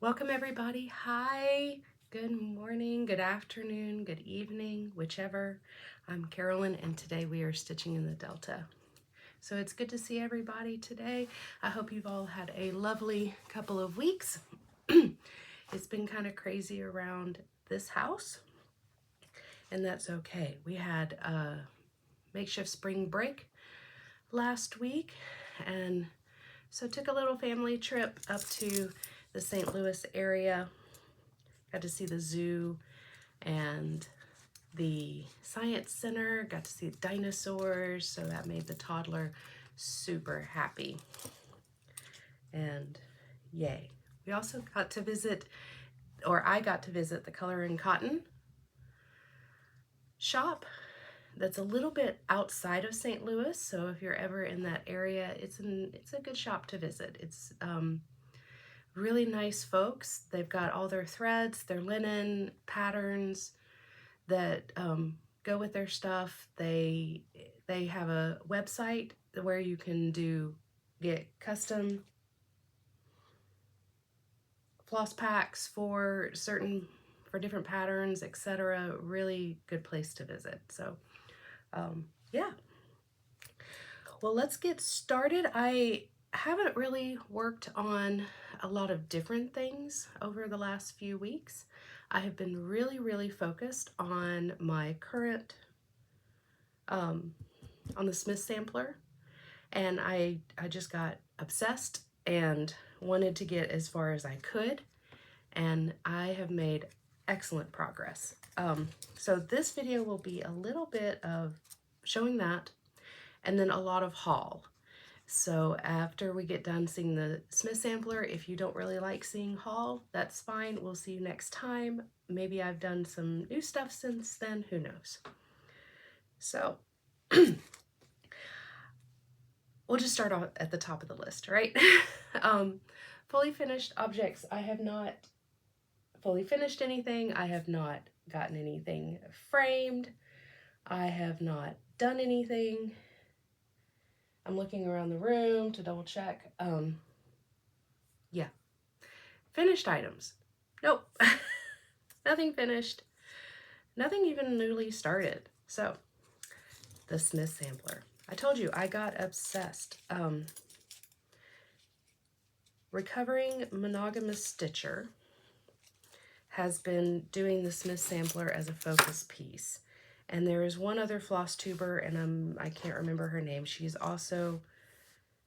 Welcome everybody. Hi, good morning, good afternoon, good evening, whichever. I'm Carolyn and today we are stitching in the Delta. So it's good to see everybody today. I hope you've all had a lovely couple of weeks. It's been kind of crazy around this house and that's okay. We had a makeshift spring break last week and so took a little family trip up to the St. Louis area. Got to see the zoo and the science center, got to see dinosaurs, so that made the toddler super happy. And yay. We also got to visit, or I got to visit the Color and Cotton shop that's a little bit outside of St. Louis, so if you're ever in that area, it's a good shop to visit. It's really nice folks. They've got all their threads, their linen, patterns that go with their stuff. They have a website where you can get custom floss packs for different patterns, etc. Really good place to visit. So yeah. Well, let's get started. I haven't really worked on a lot of different things over the last few weeks. I have been really focused on my current, on the Smith sampler, and I just got obsessed and wanted to get as far as I could, and I have made excellent progress. So this video will be a little bit of showing that, and then a lot of haul. So after we get done seeing the Smith sampler, if you don't really like seeing haul, that's fine. We'll see you next time. Maybe I've done some new stuff since then, who knows. So we'll just start off at the top of the list, right? Fully finished objects. I have not fully finished anything. I have not gotten anything framed. I have not done anything. I'm looking around the room to double check. Yeah. Finished items. Nope. Nothing finished. Nothing even newly started. So, the Smith sampler. I told you, I got obsessed. Recovering Monogamous Stitcher has been doing the Smith sampler as a focus piece. And there is one other floss tuber, and I can't remember her name. She's also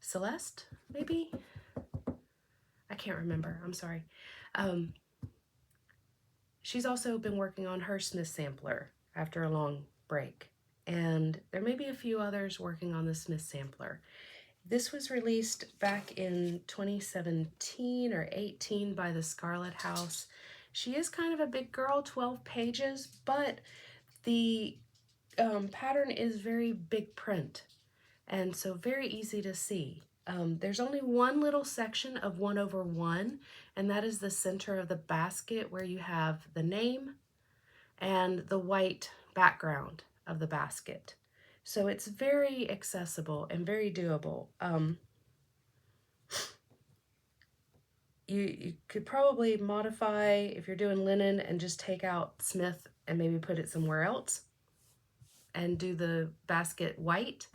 Celeste, maybe? I can't remember. I'm sorry. She's also been working on her Smith sampler after a long break. And there may be a few others working on the Smith sampler. This was released back in 2017 or 18 by the Scarlett house. She is kind of a big girl, 12 pages, but the pattern is very big print and so very easy to see. There's only one little section of 1/1, and that is the center of the basket where you have the name and the white background of the basket. So it's very accessible and very doable. You could probably modify if you're doing linen and just take out Smith and maybe put it somewhere else and do the basket white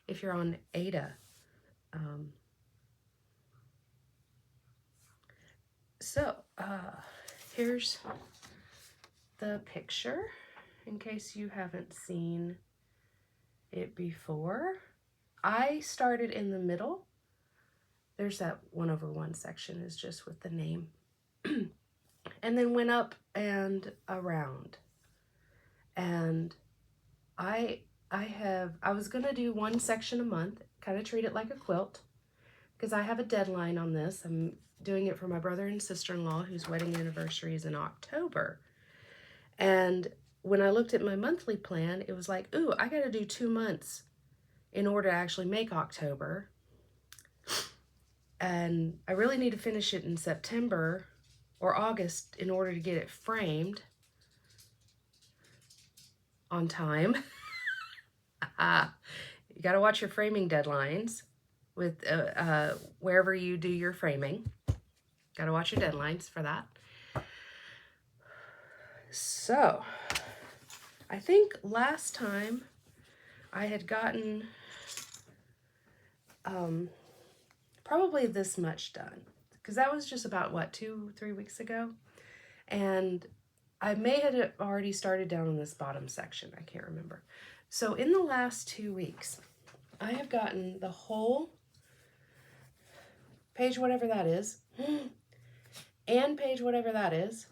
if you're on Ada. Here's the picture in case you haven't seen it before. I started in the middle. There's that 1/1 section is just with the name. And then went up and around. And I was gonna do one section a month, kind of treat it like a quilt, because I have a deadline on this. I'm doing it for my brother and sister-in-law whose wedding anniversary is in October. And when I looked at my monthly plan, it was like, ooh, I gotta do 2 months in order to actually make October. And I really need to finish it in September or August in order to get it framed on time. You got to watch your framing deadlines with wherever you do your framing. Gotta watch your deadlines for that. So, I think last time I had gotten probably this much done, because that was just about, what, 2-3 weeks ago? And I may have already started down in this bottom section. I can't remember. So in the last 2 weeks, I have gotten the whole page, whatever that is, and page, whatever that is.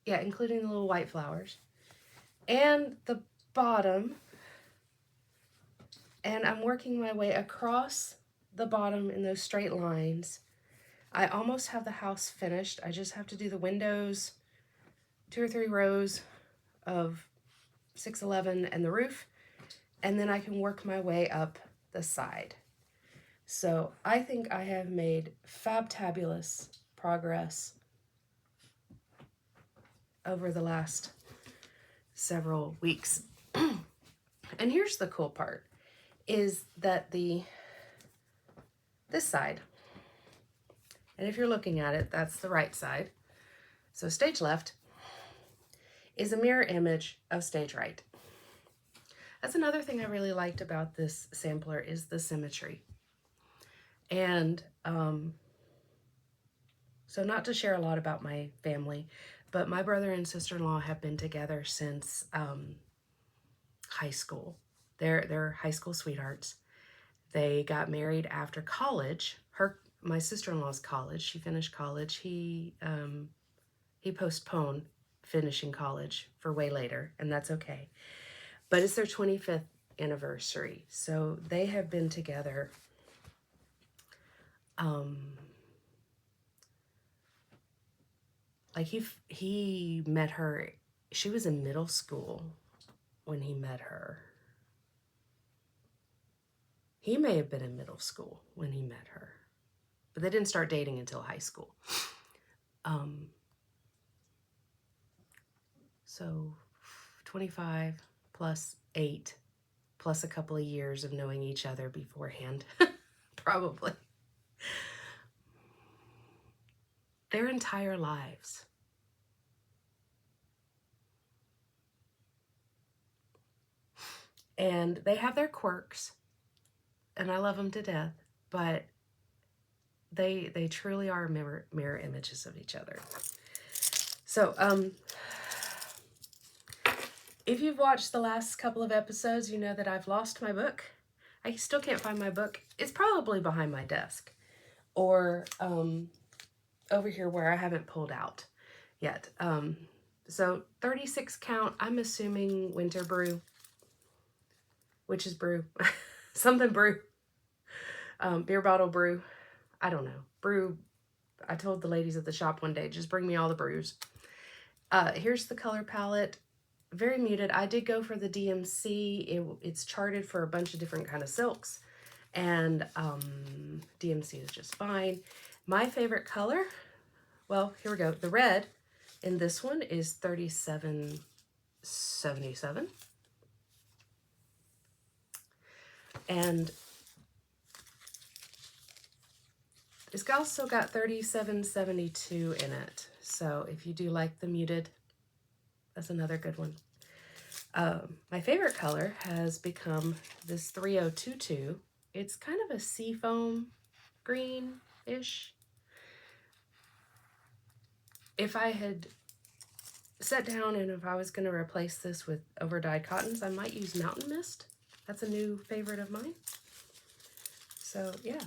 Yeah, including the little white flowers. And the bottom. And I'm working my way across the bottom in those straight lines. I almost have the house finished. I just have to do the windows, 2 or 3 rows of 611 and the roof, and then I can work my way up the side. So I think I have made fabtabulous progress over the last several weeks. And here's the cool part, is that this side, and if you're looking at it, that's the right side. So stage left is a mirror image of stage right. That's another thing I really liked about this sampler, is the symmetry. And so not to share a lot about my family, but my brother and sister-in-law have been together since high school. They're high school sweethearts. They got married after college. My sister-in-law's college. She finished college. He postponed finishing college for way later, and that's okay. But it's their 25th anniversary. So they have been together like he met her, she was in middle school when he met her. He may have been in middle school when he met her, but they didn't start dating until high school. So 25 plus 8 plus a couple of years of knowing each other beforehand, probably. Their entire lives. And they have their quirks, and I love them to death, but they truly are mirror images of each other. So, if you've watched the last couple of episodes, you know that I've lost my book. I still can't find my book. It's probably behind my desk, or over here where I haven't pulled out yet. So 36 count, I'm assuming winter brew, which is brew, something brew, beer bottle brew. I don't know, brew. I told the ladies at the shop one day, just bring me all the brews. Here's the color palette, very muted. I did go for the DMC. It's charted for a bunch of different kind of silks, and DMC is just fine. My favorite color, well, here we go. The red in this one is 3777. And it's also got 3772 in it. So if you do like the muted, that's another good one. My favorite color has become this 3022. It's kind of a seafoam green-ish. If I had sat down and if I was going to replace this with over-dyed cottons, I might use Mountain Mist. That's a new favorite of mine. So, yeah.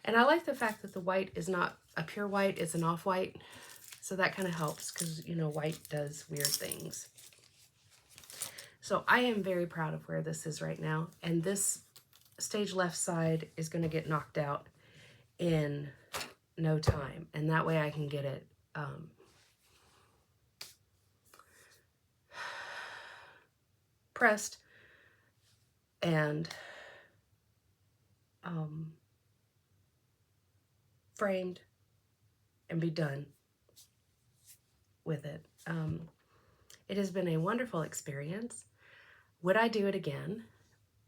And I like the fact that the white is not a pure white, it's an off-white. So that kind of helps because, you know, white does weird things. So I am very proud of where this is right now. And this stage left side is going to get knocked out in no time. And that way I can get it pressed and framed and be done with it. It has been a wonderful experience. Would I do it again?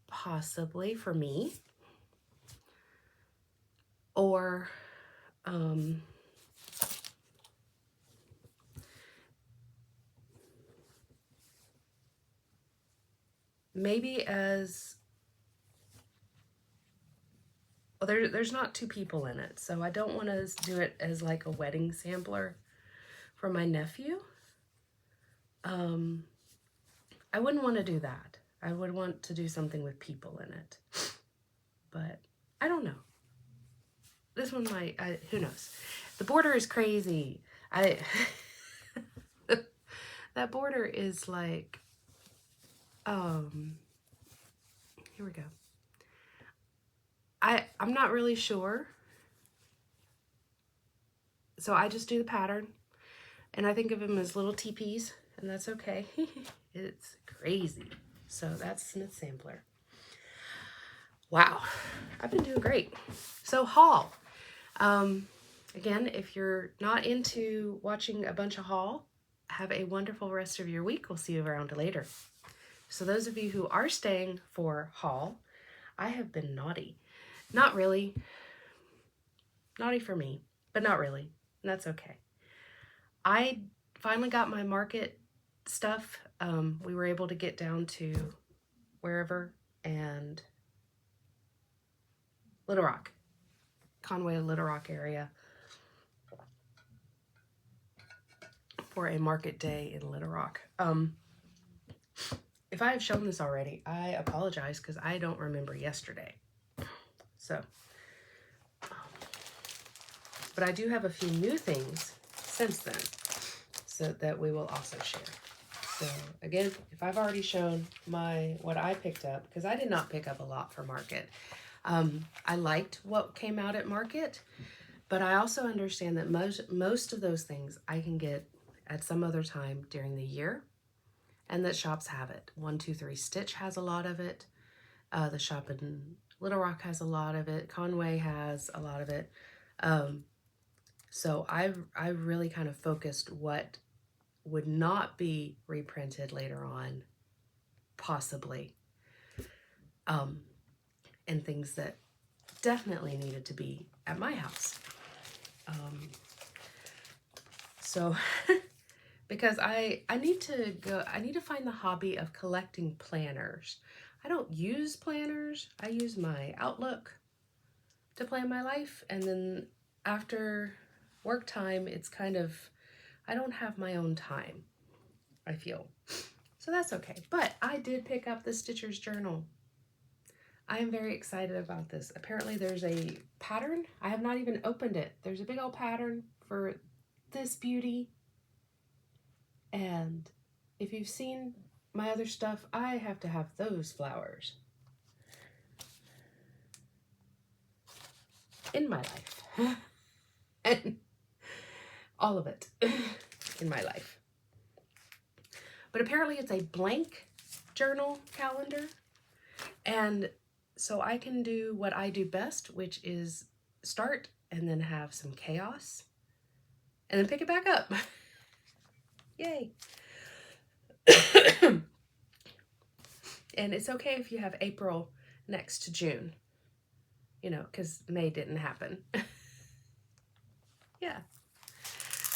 Possibly, for me. Or Maybe as, well, there's not two people in it, so I don't want to do it as like a wedding sampler for my nephew. I wouldn't want to do that. I would want to do something with people in it, but I don't know. This one might, who knows? The border is crazy. That border is like, here we go. I'm not really sure. So I just do the pattern, and I think of them as little teepees, and that's okay. It's crazy. So that's Smith Sampler. Wow, I've been doing great. So haul. Again, if you're not into watching a bunch of haul, have a wonderful rest of your week. We'll see you around later. So those of you who are staying for haul, I have been naughty. Not really. Naughty for me, but not really. And that's okay. I finally got my market stuff. We were able to get down to wherever, and Little Rock, Conway, Little Rock area for a market day in Little Rock. If I have shown this already, I apologize because I don't remember yesterday. So, but I do have a few new things since then, so that we will also share. So again, if I've already shown what I picked up, because I did not pick up a lot for market. I liked what came out at market, but I also understand that most of those things I can get at some other time during the year, and that shops have it. 123 Stitch has a lot of it. The shop in Little Rock has a lot of it. Conway has a lot of it. So I really kind of focused what would not be reprinted later on, possibly, and things that definitely needed to be at my house. So because I need to find the hobby of collecting planners. I don't use planners. I use my Outlook to plan my life, and then after work time, it's kind of, I don't have my own time, I feel. So that's okay. But I did pick up the Stitcher's Journal. I am very excited about this. Apparently there's a pattern. I have not even opened it. There's a big old pattern for this beauty. And if you've seen my other stuff, I have to have those flowers in my life. And all of it in my life. But apparently it's a blank journal calendar. And so I can do what I do best, which is start and then have some chaos and then pick it back up. Yay. And it's okay if you have April next to June, you know, because May didn't happen. Yeah.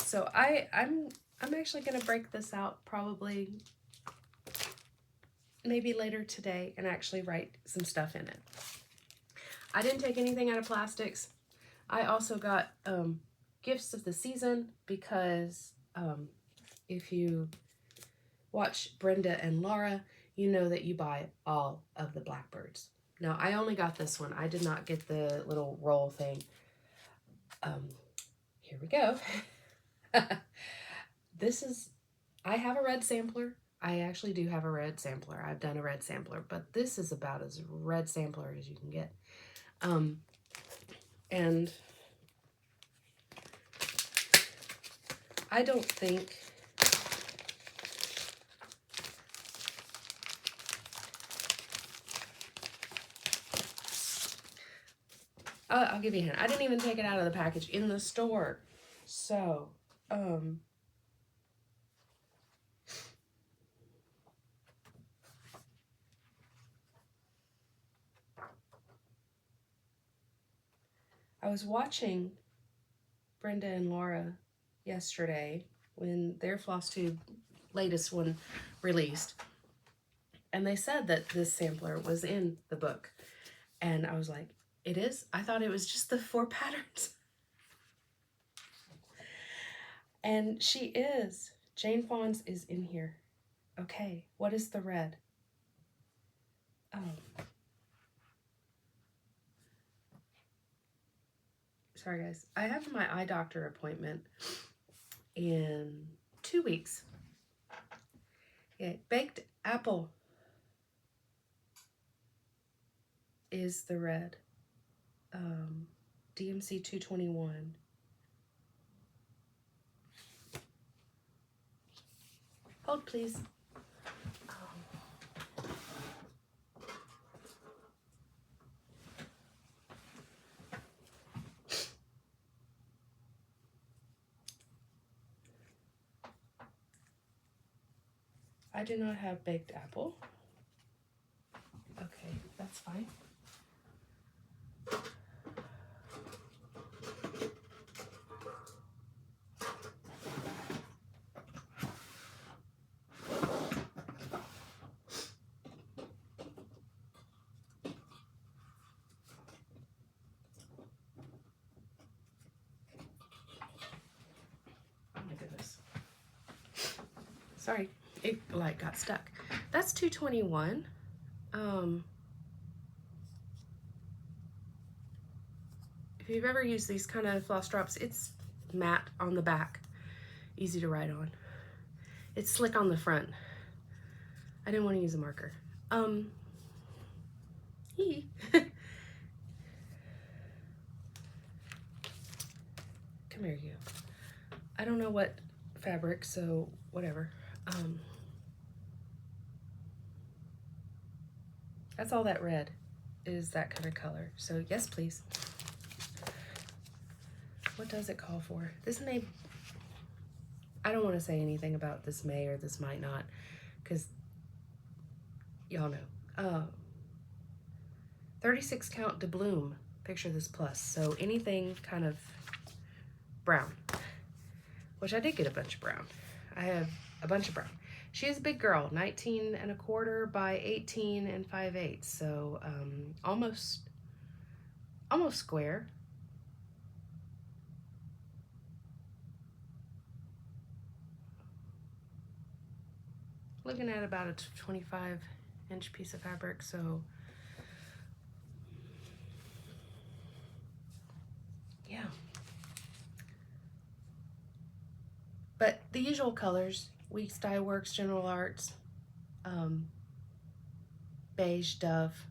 So I'm actually going to break this out probably maybe later today and actually write some stuff in it. I didn't take anything out of plastics. I also got gifts of the season because if you watch Brenda and Laura, you know that you buy all of the Blackbirds. Now, I only got this one. I did not get the little roll thing. Here we go. I have a red sampler. I actually do have a red sampler. I've done a red sampler, but this is about as red sampler as you can get. And I don't think I'll give you a hint. I didn't even take it out of the package in the store. So, I was watching Brenda and Laura yesterday when their Flosstube latest one released, and they said that this sampler was in the book, and I was like, it is? I thought it was just the 4 patterns. And she is. Jane Fawn's is in here. Okay, what is the red? Oh. Sorry guys, I have my eye doctor appointment in 2 weeks. Yeah, baked apple is the red. DMC 221. Hold please. I do not have baked apple. Okay, that's fine. Oh my goodness. Sorry, it like got stuck. That's 221. If you've ever used these kind of floss drops, it's matte on the back, easy to write on. It's slick on the front. I didn't want to use a marker. Come here, you. I don't know what fabric, so whatever. That's all that red is, that kind of color. So yes, please. What does it call for? This may, I don't want to say anything about this may or this might not, because y'all know. 36 count de bloom, picture this plus. So anything kind of brown, which I did get a bunch of brown. I have a bunch of brown. She is a big girl, 19 1/4 by 18 5/8. So almost square. Looking at about a 25-inch piece of fabric, so yeah. But the usual colors: Weeks Dye Works, General Arts, Beige Dove,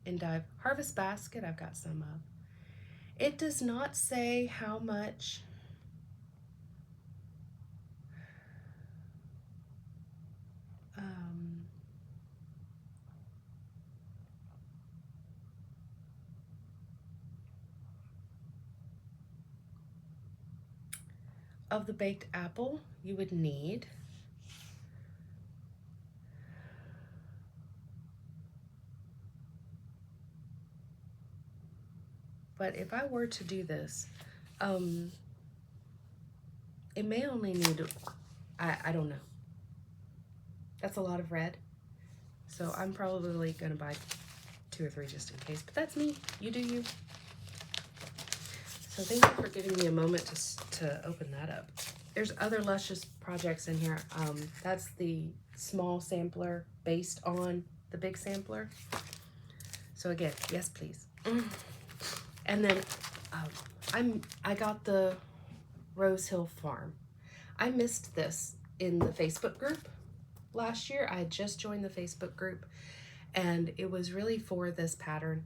Endive, Harvest Basket. I've got some of. It does not say how much of the baked apple you would need. But if I were to do this, it may only need, I don't know. That's a lot of red. So I'm probably gonna buy 2 or 3 just in case, but that's me. You do you. So thank you for giving me a moment to open that up. There's other Luscious projects in here. That's the small sampler based on the big sampler. So again, yes, please. And then I got the Rose Hill Farm. I missed this in the Facebook group last year. I had just joined the Facebook group, and it was really for this pattern.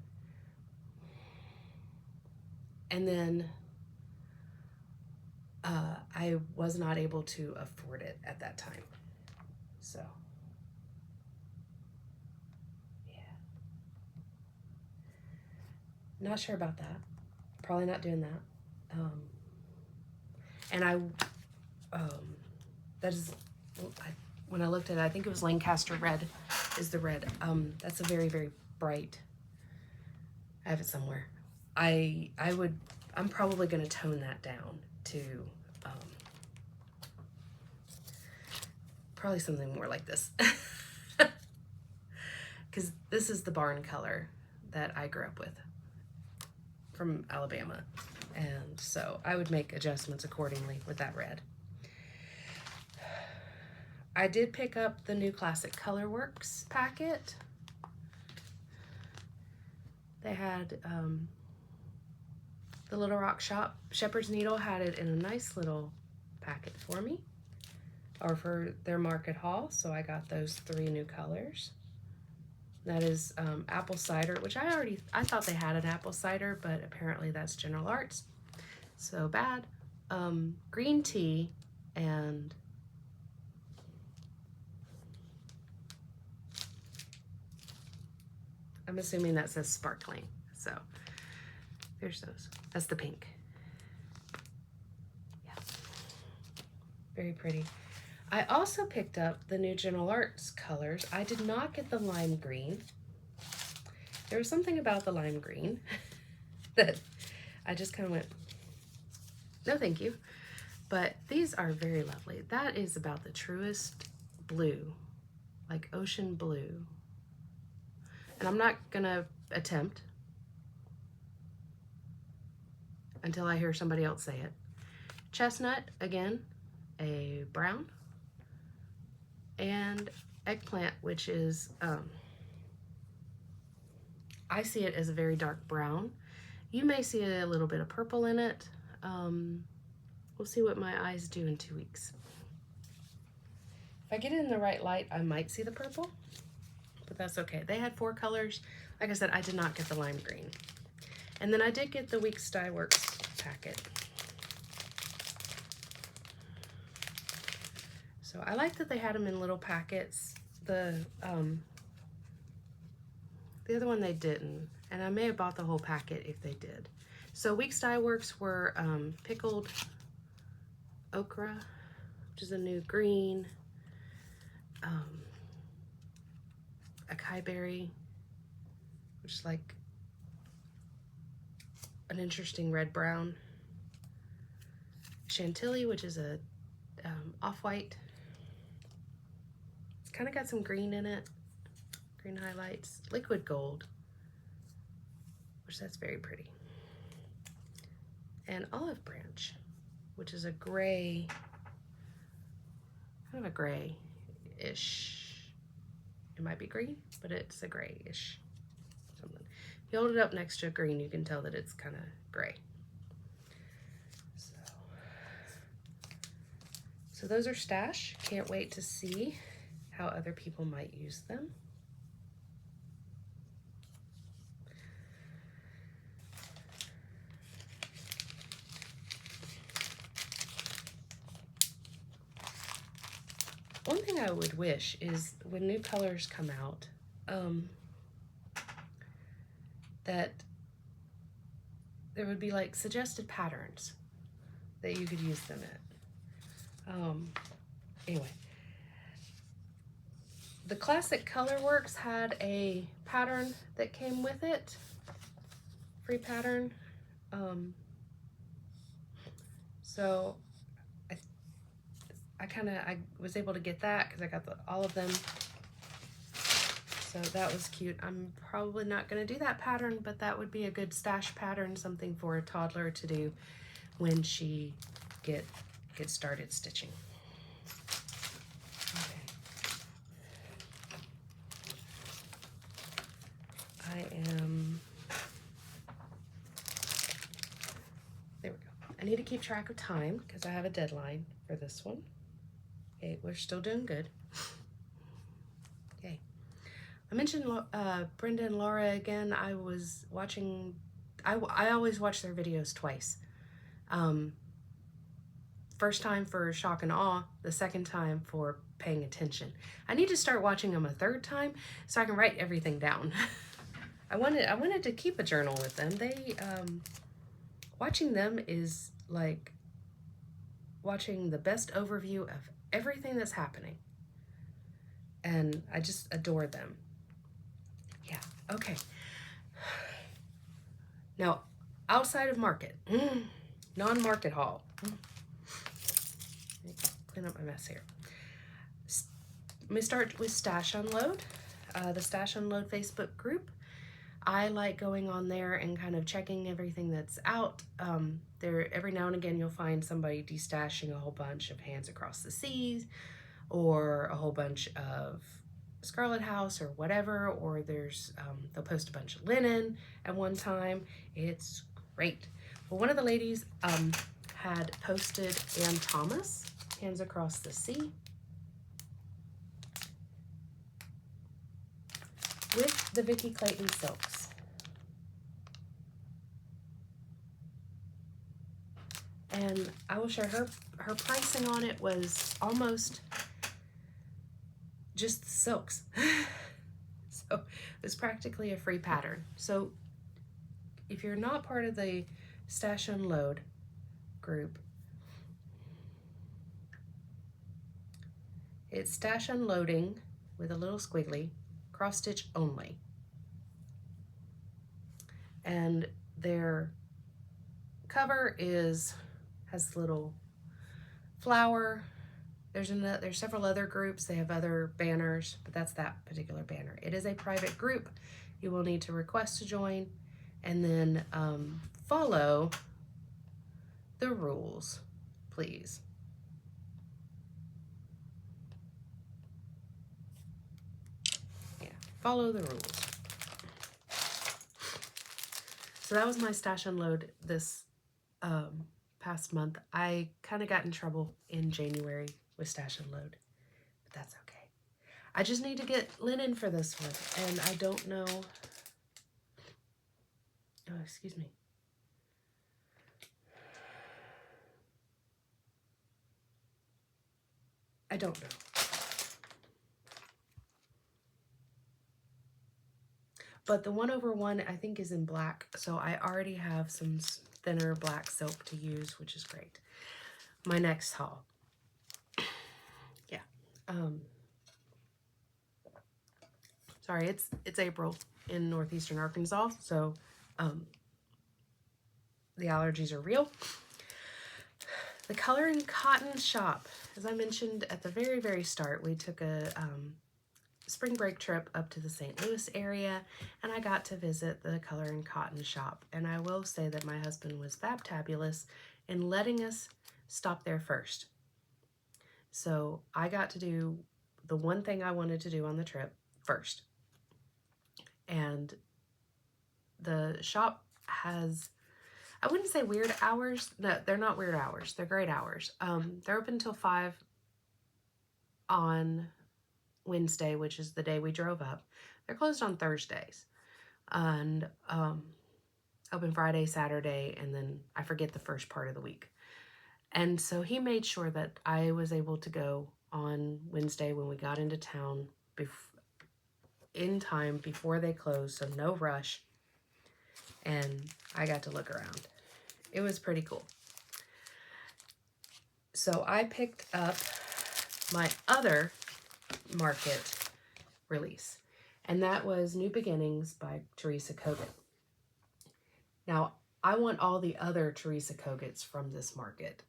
And then I was not able to afford it at that time. So, yeah. Not sure about that. Probably not doing that. And that is, when I looked at it, I think it was Lancaster Red is the red. That's a very, very bright, I have it somewhere. I would I'm probably going to tone that down to probably something more like this. Because this is the barn color that I grew up with from Alabama. And so I would make adjustments accordingly with that red. I did pick up the new Classic Colorworks packet. They had the Little Rock Shop, Shepherd's Needle had it in a nice little packet for me, or for their market haul, so I got those 3 new colors. That is apple cider, which I thought they had an apple cider, but apparently that's General Arts, so bad. Green tea, and I'm assuming that says sparkling, so there's those. That's the pink. Yeah, very pretty. I also picked up the new General Arts colors. I did not get the lime green. There was something about the lime green that I just kind of went, no thank you. But these are very lovely. That is about the truest blue, like ocean blue. And I'm not gonna attempt until I hear somebody else say it. Chestnut, again, a brown. And eggplant, which is, I see it as a very dark brown. You may see a little bit of purple in it. We'll see what my eyes do in 2 weeks. If I get it in the right light, I might see the purple, but that's okay. They had 4 colors. Like I said, I did not get the lime green. And then I did get the WIPS Dye Works packet. So I like that they had them in little packets. The other one they didn't, and I may have bought the whole packet if they did. So WIPS Dye Works were pickled okra, which is a new green, acai berry, which is like an interesting red brown, chantilly, which is a off-white. It's kind of got some green in it, green highlights, liquid gold, which that's very pretty, and olive branch, which is a gray, kind of a gray-ish. It might be green, but it's a grayish something. If you hold it up next to a green, you can tell that it's kind of gray. So those are stash. Can't wait to see how other people might use them. One thing I would wish is when new colors come out, that there would be like suggested patterns that you could use them in. Anyway, the Classic Colorworks had a pattern that came with it, free pattern. So I was able to get that because I got all of them. So that was cute. I'm probably not going to do that pattern, but that would be a good stash pattern, something for a toddler to do when she gets started stitching. Okay. There we go. I need to keep track of time because I have a deadline for this one. Okay, we're still doing good. Okay. I mentioned Brenda and Laura again. I was watching, I always watch their videos twice. First time for shock and awe, the second time for paying attention. I need to start watching them a third time so I can write everything down. I wanted to keep a journal with them. They watching them is like watching the best overview of everything that's happening. And I just adore them. Yeah, okay. Now, outside of market, non-market haul. Clean up my mess here. Let me start with Stash Unload, the Stash Unload Facebook group. I like going on there and kind of checking everything that's out. There, every now and again, you'll find somebody destashing a whole bunch of Hands Across the Seas, or a whole bunch of Scarlett House, or whatever. Or there's they'll post a bunch of linen at one time. It's great. Well, one of the ladies had posted Ann Thomas, Hands Across the Sea, with the Vicki Clayton silks. And I will share her pricing on it was almost just the silks. So it's practically a free pattern. So if you're not part of the Stash Unload group, it's Stash Unloading with a little squiggly, cross stitch only. And their cover has a little flower. There's several other groups. They have other banners, but that's that particular banner. It is a private group. You will need to request to join, and then follow the rules, please. Yeah, follow the rules. So that was my Stash Unload this past month. I kind of got in trouble in January with Stash Unload, but that's okay. I just need to get linen for this one, and I don't know. Oh, excuse me. I don't know. But the 1/1 I think is in black, so I already have some thinner black silk to use, which is great. My next haul. Yeah. Sorry, it's April in northeastern Arkansas, so the allergies are real. The Color and Cotton shop. As I mentioned at the very, very start, we took a spring break trip up to the St. Louis area, and I got to visit the Color and Cotton shop. And I will say that my husband was fabtabulous in letting us stop there first. So I got to do the one thing I wanted to do on the trip first. And the shop has, I wouldn't say weird hours. No, they're not weird hours. They're great hours. They're open until 5 on Wednesday, which is the day we drove up. They're closed on Thursdays, and open Friday, Saturday, and then I forget the first part of the week. And so he made sure that I was able to go on Wednesday when we got into town in time before they closed, so no rush. And I got to look around. It was pretty cool. So I picked up my other market release, and that was New Beginnings by Teresa Kogut. Now, I want all the other Teresa Koguts from this market,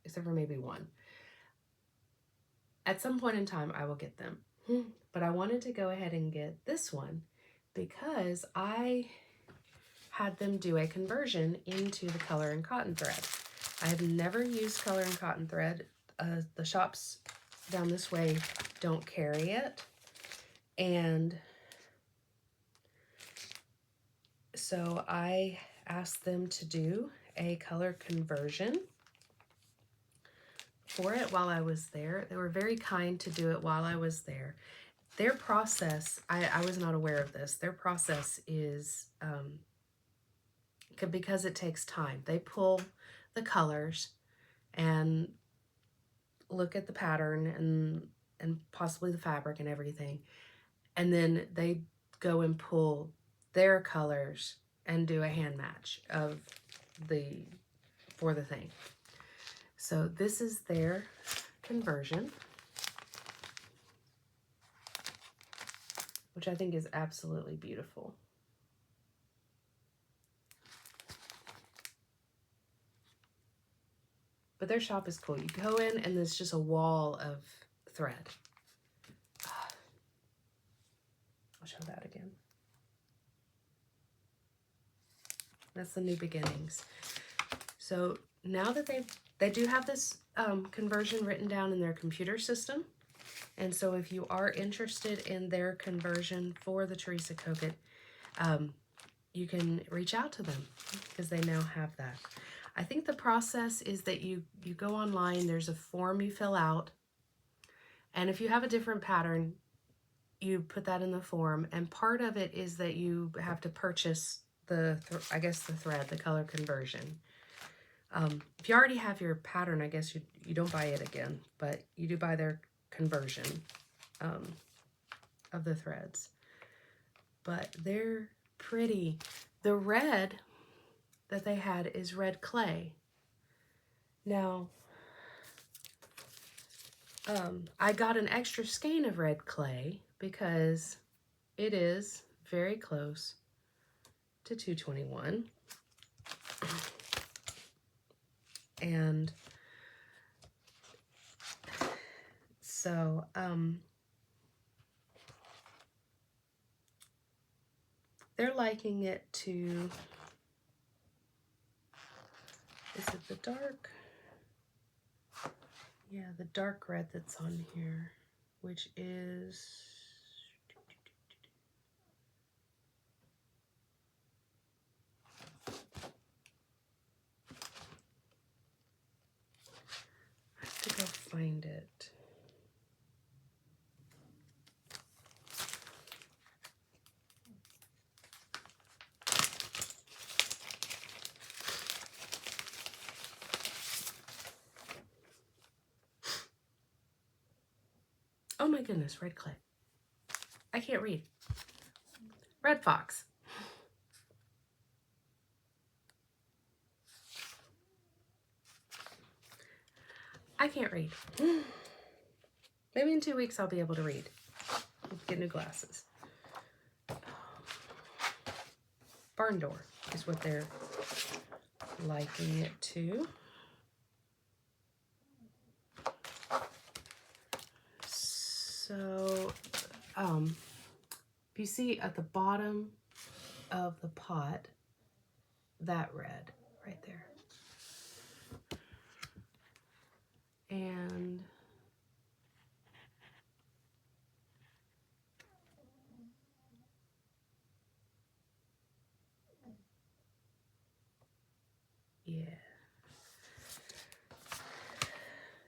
except for maybe one. At some point in time, I will get them. But I wanted to go ahead and get this one because I had them do a conversion into the Color and Cotton thread. I have never used Color and Cotton thread. The shops down this way don't carry it. And so I asked them to do a color conversion for it while I was there. They were very kind to do it while I was there. Their process, I was not aware of this. Their process is, because it takes time. They pull the colors and look at the pattern and possibly the fabric and everything. And then they go and pull their colors and do a hand match for the thing. So this is their conversion, which I think is absolutely beautiful. But their shop is cool. You go in and there's just a wall of thread. I'll show that again. That's the New Beginnings. So now that they do have this conversion written down in their computer system. And so if you are interested in their conversion for the Teresa Kogut, you can reach out to them because they now have that. I think the process is that you go online, there's a form you fill out, and if you have a different pattern, you put that in the form, and part of it is that you have to purchase the thread, the color conversion. If you already have your pattern, I guess you don't buy it again, but you do buy their conversion of the threads. But they're pretty. The red that they had is red clay. Now, I got an extra skein of red clay because it is very close to 221. And so, they're liking it to, is it the dark? Yeah, the dark red that's on here, which is, I have to go find it. Oh my goodness, red clay. I can't read. Red fox. I can't read. Maybe in 2 weeks I'll be able to read. Get new glasses. Barn door is what they're liking it to. So, if you see at the bottom of the pot, that red right there. And yeah.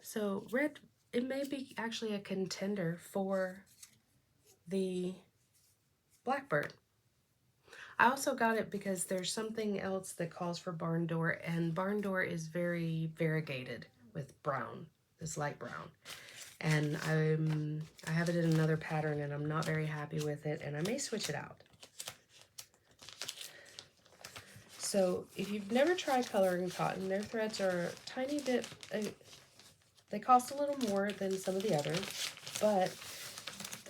So red, it may be actually a contender for the Blackbird. I also got it because there's something else that calls for barn door, and barn door is very variegated with brown, this light brown. And I have it in another pattern and I'm not very happy with it, and I may switch it out. So if you've never tried coloring cotton, their threads are a tiny bit, they cost a little more than some of the others, but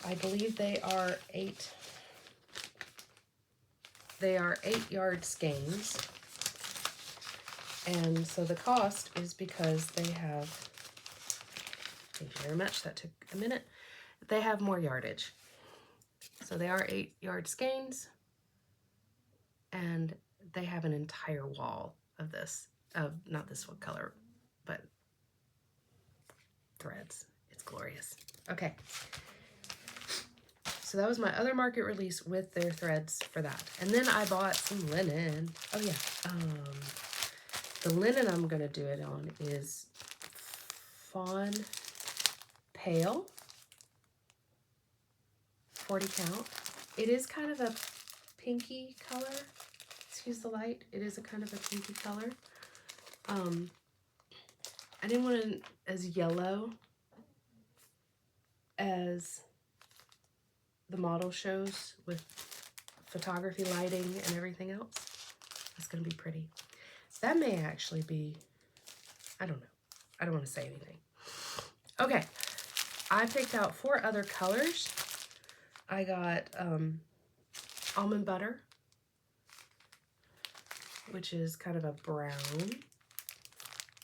I believe they are 8-yard skeins. And so the cost is because they have, thank you very much, that took a minute, they have more yardage. So they are 8-yard skeins, and they have an entire wall of this, not this one color, but threads. It's glorious. Okay. So that was my other market release with their threads for that. And then I bought some linen. Oh yeah. The linen I'm going to do it on is Fawn Pale. 40 count. It is kind of a pinky color. Excuse the light. It is a kind of a pinky color. I didn't want it as yellow as the model shows with photography lighting and everything else. It's going to be pretty. That may actually be, I don't know. I don't want to say anything. Okay. I picked out 4 other colors. I got almond butter, which is kind of a brown.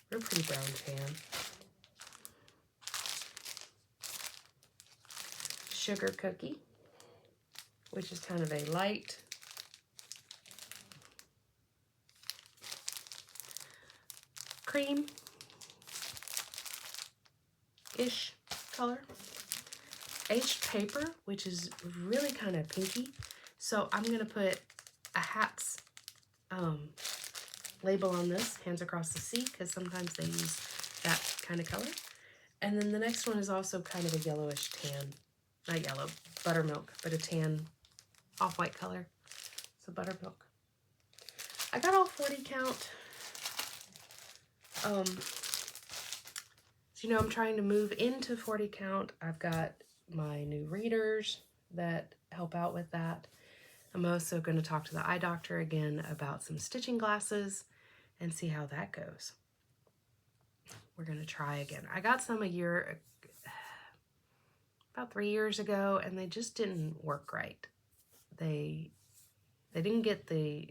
Real pretty brown tan. Sugar cookie, which is kind of a light cream-ish color. Aged paper, which is really kind of pinky. So I'm going to put a hat's label on this, Hands Across the Sea, because sometimes they use that kind of color. And then the next one is also kind of a yellowish tan. Not yellow, buttermilk, but a tan off-white color. So buttermilk. I got all 40 count. So, you know, I'm trying to move into 40 count. I've got my new readers that help out with that. I'm also going to talk to the eye doctor again about some stitching glasses and see how that goes. We're going to try again. I got some about 3 years ago, and they just didn't work right. They didn't get the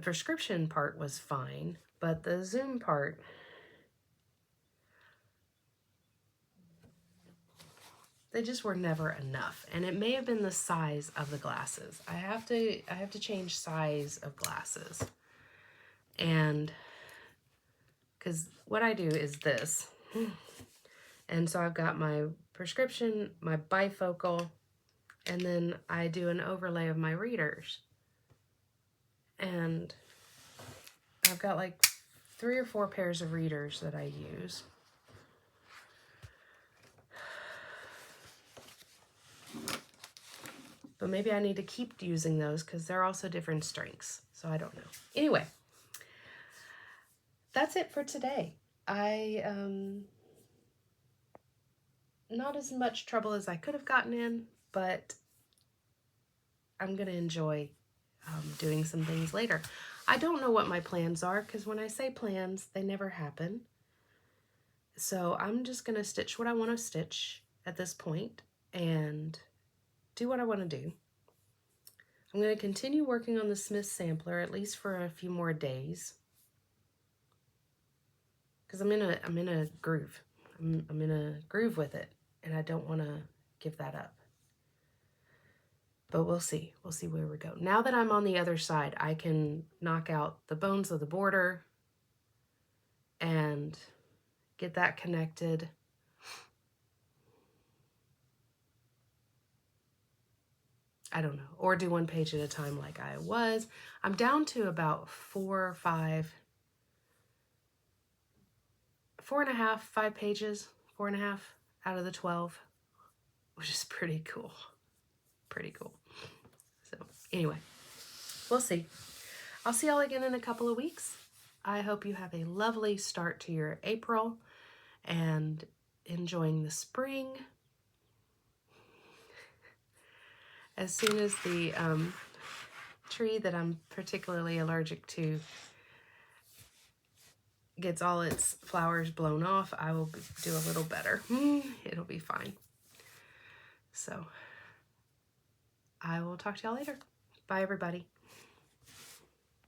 prescription part was fine, but the zoom part, they just were never enough. And it may have been the size of the glasses. I have to change size of glasses. And because what I do is this. And so I've got my prescription, my bifocal, and then I do an overlay of my readers. And I've got like 3 or 4 pairs of readers that I use. But maybe I need to keep using those because they're also different strengths. So I don't know. Anyway, that's it for today. Not as much trouble as I could have gotten in, but I'm going to enjoy doing some things later. I don't know what my plans are because when I say plans, they never happen. So I'm just going to stitch what I want to stitch at this point and do what I want to do. I'm going to continue working on the Smith sampler at least for a few more days because I'm in a groove. I'm in a groove with it, and I don't want to give that up. But we'll see. We'll see where we go. Now that I'm on the other side, I can knock out the bones of the border and get that connected. I don't know. Or do 1 page at a time like I was. I'm down to about 4 or 4.5, 5 pages. 4.5 out of the 12, which is pretty cool. Pretty cool. So anyway, we'll see. I'll see y'all again in a couple of weeks. I hope you have a lovely start to your April and enjoying the spring. As soon as the tree that I'm particularly allergic to gets all its flowers blown off, I will do a little better. It'll be fine. So I will talk to y'all later. Bye, everybody.